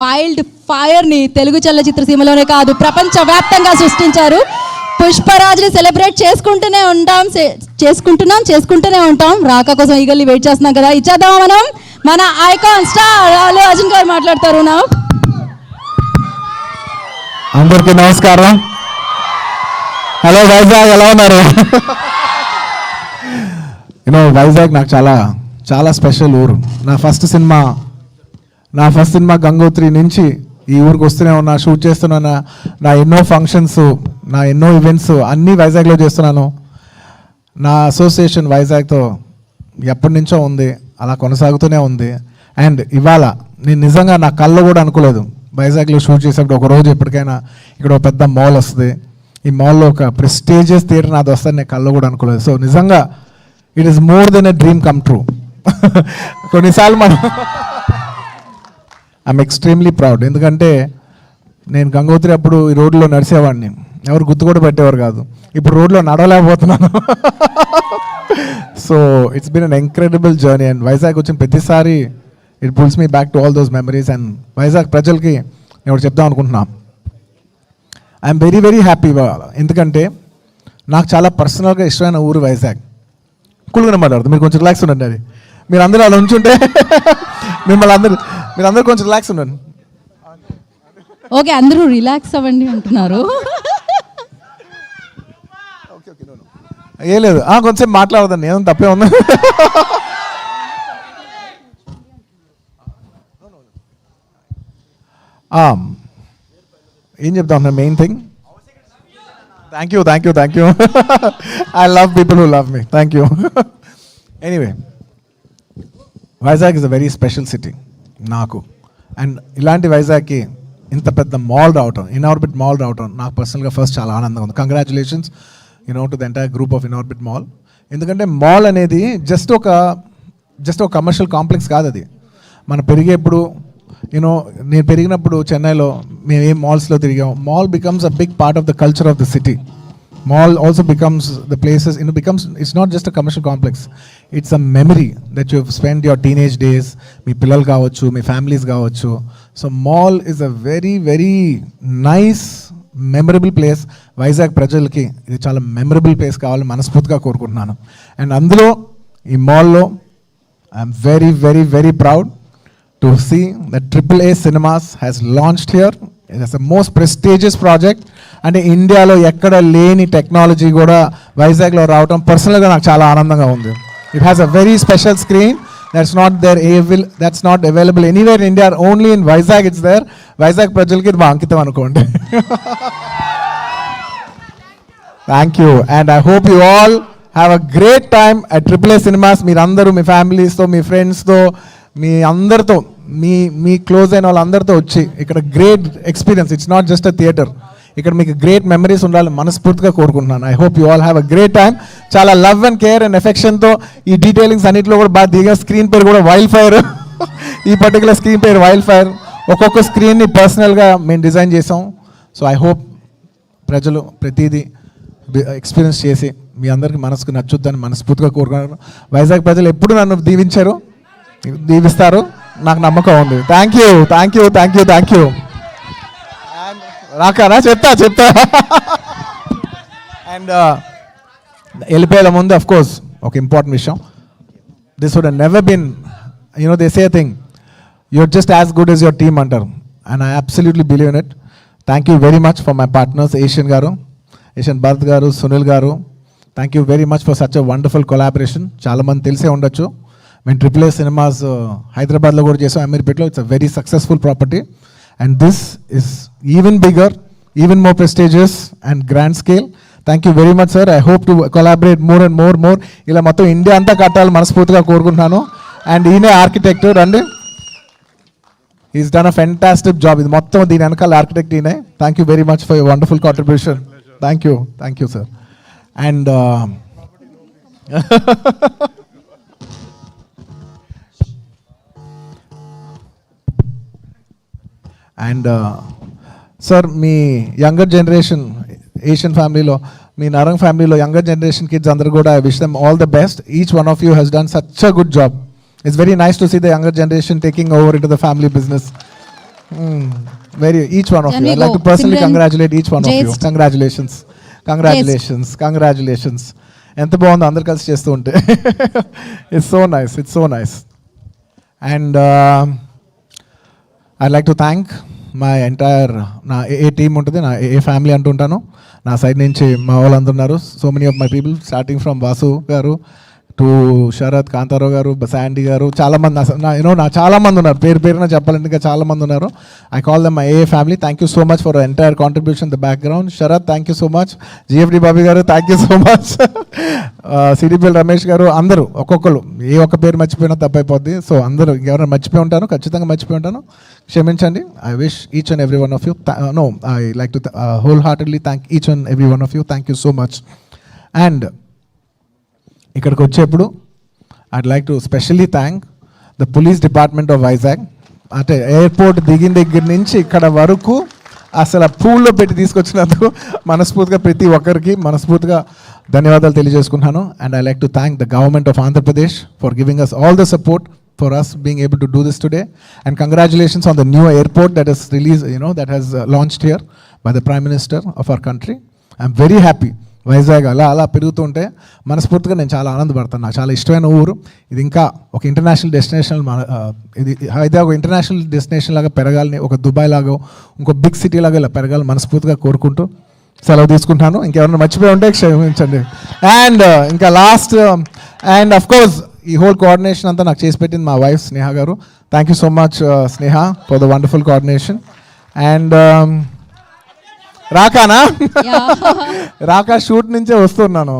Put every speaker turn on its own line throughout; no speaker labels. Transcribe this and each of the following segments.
Wild ఫైర్ని Telugu చలనచిత్ర సీమలోనే కాదు ప్రపంచవ్యాప్తంగా సృష్టించారు. పుష్పరాజ్ని సెలబ్రేట్ చేసుకుంటూనే ఉంటాం. రాక కోసం ఈగల్ని వెయిట్ చేస్తున్నాం కదా, ఇచ్చేద్దామా మనం. మన ఐకాన్ స్టార్ అల్లు అర్జున్ గారు మాట్లాడతారు. నా
అందరికీ నమస్కారం. హలో వైజాగ్, ఎలా ఉన్నారు? వైజాగ్ నాకు చాలా చాలా స్పెషల్ ఊరు. నా ఫస్ట్ సినిమా గంగోత్రి నుంచి ఈ ఊరికి వస్తూనే ఉన్నా, షూట్ చేస్తున్నా. నా ఎన్నో ఫంక్షన్స్, నా ఎన్నో ఈవెంట్స్ అన్నీ వైజాగ్లో చేస్తున్నాను. నా అసోసియేషన్ వైజాగ్తో ఎప్పటి నుంచో ఉంది, అలా కొనసాగుతూనే ఉంది. అండ్ ఇవాళ నేను నిజంగా నా కళ్ళు కూడా అనుకోలేదు వైజాగ్లో షూట్ చేసేప్పుడు ఒకరోజు ఎప్పటికైనా ఇక్కడ ఒక పెద్ద మాల్ వస్తుంది, ఈ మాల్లో ఒక ప్రెస్టీజియస్ థియేటర్ నాది వస్తుంది, నేను కళ్ళు కూడా అనుకోలేదు. సో నిజంగా it is more than a dream come true. కొన్నిసార్లు మనం ఐఎమ్ ఎక్స్ట్రీమ్లీ ప్రౌడ్. ఎందుకంటే నేను గంగోత్రి అప్పుడు ఈ రోడ్లో నడిచేవాడిని, ఎవరు గుర్తు కూడా పెట్టేవారు కాదు. ఇప్పుడు రోడ్లో నడవలేకపోతున్నాను. So it's been an incredible journey. And Vizag వచ్చిన ప్రతిసారి it pulls me back to all those memories. And Vizag ప్రజలకి నేను ఒకటి చెప్దాం అనుకుంటున్నాను. I'm very very happy. ఎందుకంటే నాకు చాలా పర్సనల్గా ఇష్టమైన ఊరు వైజాగ్. కూల్గానే మాట్లాడుతుంది, మీరు కొంచెం రిలాక్స్ ఉండండి. అది మీరు అందరూ అలా ఉంచుంటే మీరందరూ కొంచెం రిలాక్స్ ఉండండి.
ఓకే, అందరూ రిలాక్స్ అవ్వండి అంటున్నారు.
ఏ లేదు, కొంచెం మాట్లాడదండి, ఏదో తప్పే ఉంది. ఏం చెప్తా ఉన్నా, main thing thank you. I love people who love me. Thank you. Anyway, Vizag is a very special city నాకు. అండ్ ఇలాంటి వైజాగ్కి ఇంత పెద్ద మాల్ రావటం, ఇన్ఆర్బిట్ మాల్ రావటం నాకు పర్సనల్గా ఫస్ట్ చాలా ఆనందంగా ఉంది. Congratulations to the entire group of Inorbit mall. ఎందుకంటే మాల్ అనేది జస్ట్ ఒక కమర్షియల్ కాంప్లెక్స్ కాదు. అది మనం పెరిగేప్పుడు నేను పెరిగినప్పుడు చెన్నైలో మేము ఏ మాల్స్లో తిరిగాం. Mall becomes a big part of the culture of the city. Mall also becomes the places, it's not just a commercial complex, it's a memory that you've spent your teenage days, మీ పిల్లలు కావచ్చు, మీ families కావచ్చు. So mall is a very very nice memorable place. Vizag ప్రజలకి ఇది చాలా memorable place కావాలని మనస్ఫూర్తిగా కోరుకుంటున్నాను. And అందులో ఈ మాల్లో I'm very very very proud to see that AAA Cinemas has launched here. It's the most prestigious project. అంటే ఇండియాలో ఎక్కడ లేని టెక్నాలజీ కూడా వైజాగ్లో రావటం పర్సనల్గా నాకు చాలా ఆనందంగా ఉంది. It has a very special screen that's not available anywhere in India, only in Vizag it's there. Vizag ప్రజలకి ఇది మా అంకితం అనుకోండి. Thank you. And I hope you all have a great time at AAA Cinemas. మీరందరూ మీ ఫ్యామిలీస్తో, మీ ఫ్రెండ్స్తో, మీ అందరితో, మీ close అయిన వాళ్ళందరితో వచ్చి ఇక్కడ great experience. It's not just a theatre, ఇక్కడ మీకు గ్రేట్ మెమరీస్ ఉండాలని మనస్ఫూర్తిగా కోరుకుంటున్నాను. I hope you all have a great time. చాలా లవ్ అండ్ కేర్ అండ్ ఎఫెక్షన్తో ఈ డీటెయిలింగ్స్ అన్నింటిలో కూడా బాగా దిగా. స్క్రీన్ పేరు కూడా వైల్డ్ ఫైర్. ఈ పర్టికులర్ స్క్రీన్ పేరు వైల్డ్ ఫైర్. ఒక్కొక్క స్క్రీన్ని పర్సనల్గా మేము డిజైన్ చేసాం. సో ఐ హోప్ ప్రజలు ప్రతిదీ ఎక్స్పీరియన్స్ చేసి మీ అందరికీ మనసుకు నచ్చుద్దని మనస్ఫూర్తిగా కోరుకున్నాను. వైజాగ్ ప్రజలు ఎప్పుడు నన్ను దీవిస్తారు, నాకు నమ్మకం ఉంది. Thank you. రాకారా చెప్తా. అండ్ వెళ్ళిపోయేల ముందు అఫ్ కోర్స్ ఒక ఇంపార్టెంట్ విషయం. This would never been they say thing, you're just as good as your team అంటారు. And I absolutely believe in it. Thank you very much for my partners, Asian Bharat garu, Sunil garu. Thank you very much for such a wonderful collaboration. చాలామంది తెలిసే ఉండొచ్చు, మేము AAA Cinemas హైదరాబాద్లో కూడా చేసాం, అమీర్పేట్లో. It's a very successful property. And this is even bigger, even more prestigious and grand scale. Thank you very much, sir. I hope to collaborate more and more. ఇలా మొత్తం ఇండియా అంతా కట్టాలని మనస్ఫూర్తిగా కోరుకుంటున్నాను. అండ్ ఈయనే ఆర్కిటెక్ట్ అండి, is done a fantastic job. ఇది మొత్తం దీని వెనకాల ఆర్కిటెక్ట్ ఈయనే. Thank you very much for your wonderful contribution. Thank you sir. And and sir, మీ యంగర్ జనరేషన్ ఏషియన్ ఫ్యామిలీలో, మీ నారంగ్ ఫ్యామిలీలో యంగర్ జనరేషన్ కిడ్స్ అందరూ కూడా I wish them all the best. Each one of you has done such a good job. It's very nice to see the younger generation taking over into the family business. Very, each one of
Can
you.
we
I'd like
go?
to personally
Simran,
congratulate each one of you.
Jayest.
Congratulations. ఎంత బాగుందో అందరు కలిసి చేస్తూ ఉంటే. It's so nice. And I'd like to thank my entire నా ఏ team ఉంటుంది, నా ఏ family అంటుంటాను. నా సైడ్ నుంచి మా వాళ్ళందరూ ఉన్నారు. So many of my people starting from Vasu గారు టు శరత్, కాంతారావు గారు, శాండీ గారు, చాలామంది నా చాలామంది ఉన్నారు. పేరున చెప్పాలంటే ఇంకా చాలామంది ఉన్నారు. I call them my a family. Thank you so much for entire contribution the background. Sharath, thank you so much. GFD Bobby garu, thank you so much. CDPL Ramesh garu, అందరూ ఒక్కొక్కరు ఏ ఒక్క పేరు మర్చిపోయినా తప్పైపోద్ది. సో అందరూ ఎవరైనా మర్చిపోయి ఉంటాను, ఖచ్చితంగా మర్చిపోయి ఉంటాను, క్షమించండి. I wish each and every one of you I like to whole heartedly thank each and every one of you. Thank you so much. And ఇక్కడికి వచ్చేప్పుడు I'd like to specially thank the police department of Vizag. అంటే airport దిగిన దగ్గర నుంచి ఇక్కడ వరకు అసలు పూల్లో పెట్టి తీసుకొచ్చినందుకు మనస్ఫూర్తిగా ప్రతి ఒక్కరికి మనస్ఫూర్తిగా ధన్యవాదాలు తెలియజేసుకుంటున్నాను. And I like to thank the government of Andhra Pradesh for giving us all the support for us being able to do this today. And congratulations on the new airport that is released, that has launched here by the Prime Minister of our country. I'm very happy. Vizag అలా పెరుగుతుంటే మనస్ఫూర్తిగా నేను చాలా ఆనందపడతాను. నాకు చాలా ఇష్టమైన ఊరు ఇది. ఇంకా ఒక ఇంటర్నేషనల్ డెస్టినేషన్, ఇది హైదరాబాద్ ఒక ఇంటర్నేషనల్ డెస్టినేషన్ లాగా పెరగాలని, ఒక దుబాయ్ లాగా ఇంకో బిగ్ సిటీ లాగా ఇలా పెరగాలని మనస్ఫూర్తిగా కోరుకుంటూ సెలవు తీసుకుంటాను. ఇంకెవరైనా మర్చిపోయి ఉంటే క్షమించండి. అండ్ ఇంకా లాస్ట్ అండ్ అఫ్ కోర్స్ ఈ హోల్ కోఆర్డినేషన్ అంతా నాకు చేసి పెట్టింది మా wife Sneha garu. Thank you so much Sneha for the wonderful coordination. And రాకానా రాకా షూట్ నుంచే వస్తున్నాను.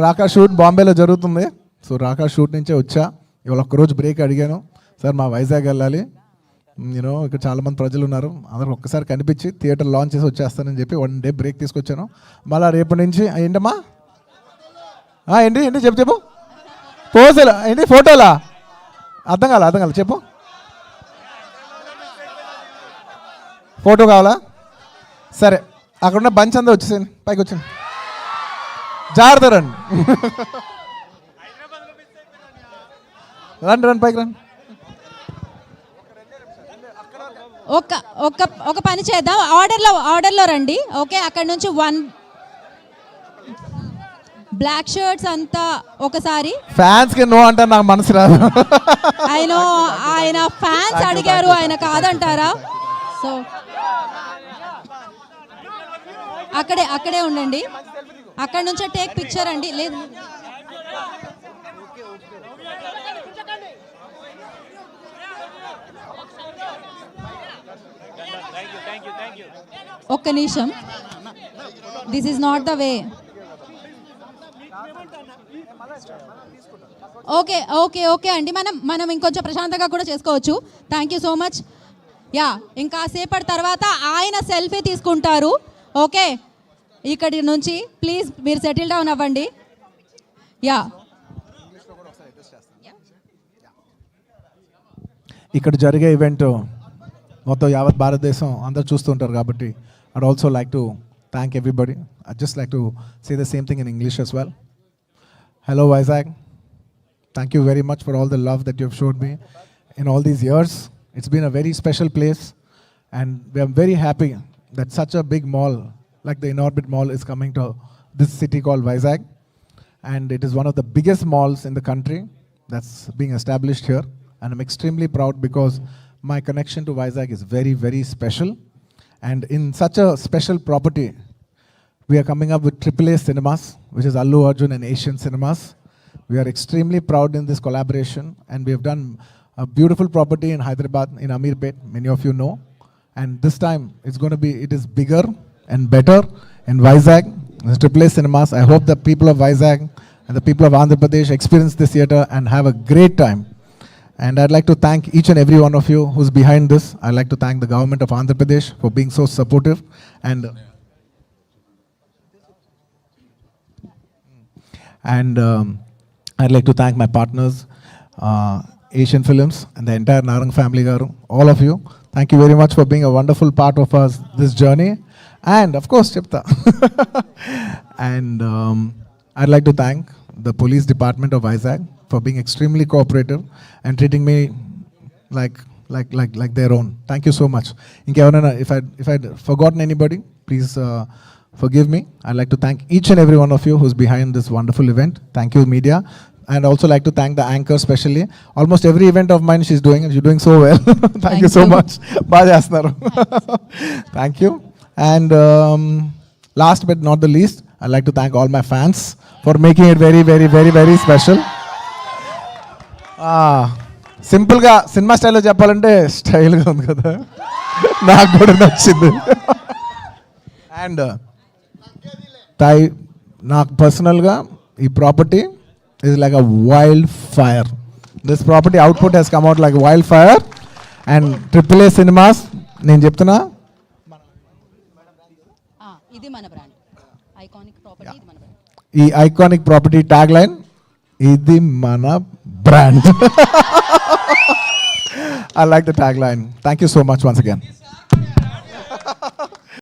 రాకా షూట్ బాంబేలో జరుగుతుంది. సో రాకా షూట్ నుంచే వచ్చా. ఇవాళ ఒక్కరోజు బ్రేక్ అడిగాను, సార్ మా వైజాగ్ వెళ్ళాలి, ఇక్కడ చాలామంది ప్రజలు ఉన్నారు, అందరూ ఒక్కసారి కనిపించి థియేటర్ లాంచ్ చేసి వచ్చేస్తానని చెప్పి 1 day బ్రేక్ తీసుకొచ్చాను. మళ్ళీ రేపటి నుంచి ఏంటమ్మా ఏంటి చెప్పు పోజులా ఏంటి ఫోటోలా అర్థం కాల చెప్పు. ఫోటో కావాలా? సరే, అక్కడున్న బంచ్ అంతా వచ్చేసాను, పైకి వచ్చాను. జాగ్రత్త రండి పైకి రండి.
ఒక పని చేద్దాం, ఆర్డర్లో రండి. ఓకే, అక్కడ నుంచి 1 బ్లాక్ షర్ట్స్ అంతా ఒకసారి.
ఫ్యాన్స్ కి నో అంటే నాకు మనసు రాదు.
ఆయన ఫ్యాన్స్ అడిగారు, ఆయన కాదంటారా? సో అక్కడే ఉండండి. అక్కడ నుంచే టేక్ పిక్చర్ అండి. లేదు, ఒక్క నిమిషం. This is not the way. Okay అండి, మనం ఇంకొంచెం ప్రశాంతంగా కూడా చేసుకోవచ్చు. Thank you so much. Yeah, ఇంకా సేపటి తర్వాత ఆయన సెల్ఫీ తీసుకుంటారు. ఓకే, ఇక్కడి నుంచి ప్లీజ్ మీరు సెటిల్ డౌన్ అవ్వండి. యా,
ఇక్కడ జరిగే ఈవెంట్ మొత్తం యావత్ భారతదేశం అందరూ చూస్తుంటారు కాబట్టి I'd also like to thank everybody. I just like to say the same thing in English as well. Hello Vizag, thank you very much for all the love that you have showed me in all these years. It's been a very special place and we are very happy that such a big mall like the Inorbit Mall is coming to this city called Vizag, and it is one of the biggest malls in the country that's being established here, and I'm extremely proud because my connection to Vizag is very, very special. And in such a special property, we are coming up with AAA Cinemas, which is Allu Arjun and Asian Cinemas. We are extremely proud in this collaboration, and we have done a beautiful property in Hyderabad, in Ameerpet, many of you know. And this time, it is bigger and better in Vizag. It's AAA Cinemas. I hope the people of Vizag and the people of Andhra Pradesh experience this theatre and have a great time. And I'd like to thank each and every one of you who's behind this. I'd like to thank the government of Andhra Pradesh for being so supportive. And I'd like to thank my partners, Asian Films, and the entire Narang family, garu, all of you. Thank you very much for being a wonderful part of this journey. And of course, Chipta. And I'd like to thank the police department of Vizag for being extremely cooperative and treating me like like their own. Thank you so much. Inkevarana, if I forgotten anybody, please forgive me. I'd like to thank each and every one of you who's behind this wonderful event. Thank you, media. And also like to thank the anchor specially. Almost every event of mine she's doing, and she's doing so well. Thank you so much. Baga chestunaru. Thank you. And last but not the least, I'd like to thank all my fans for making it very, very, very, very special. సింపుల్గా cinema స్టైల్లో చెప్పాలంటే స్టైల్గా ఉంది కదా, నాకు కూడా నచ్చింది. And నాకు పర్సనల్గా ఈ property is like a wildfire. This property output has come out like wildfire. And AAA Cinemas, నేను చెప్తున్నా,
ఇది మన బ్రాండ్, ఐకానిక్ ప్రాపర్టీ, ఇది మన బ్రాండ్.
ఈ ఐకానిక్ ప్రాపర్టీ ట్యాగ్ లైన్, ఇది మన brand. I like the tagline. Thank you so much once again.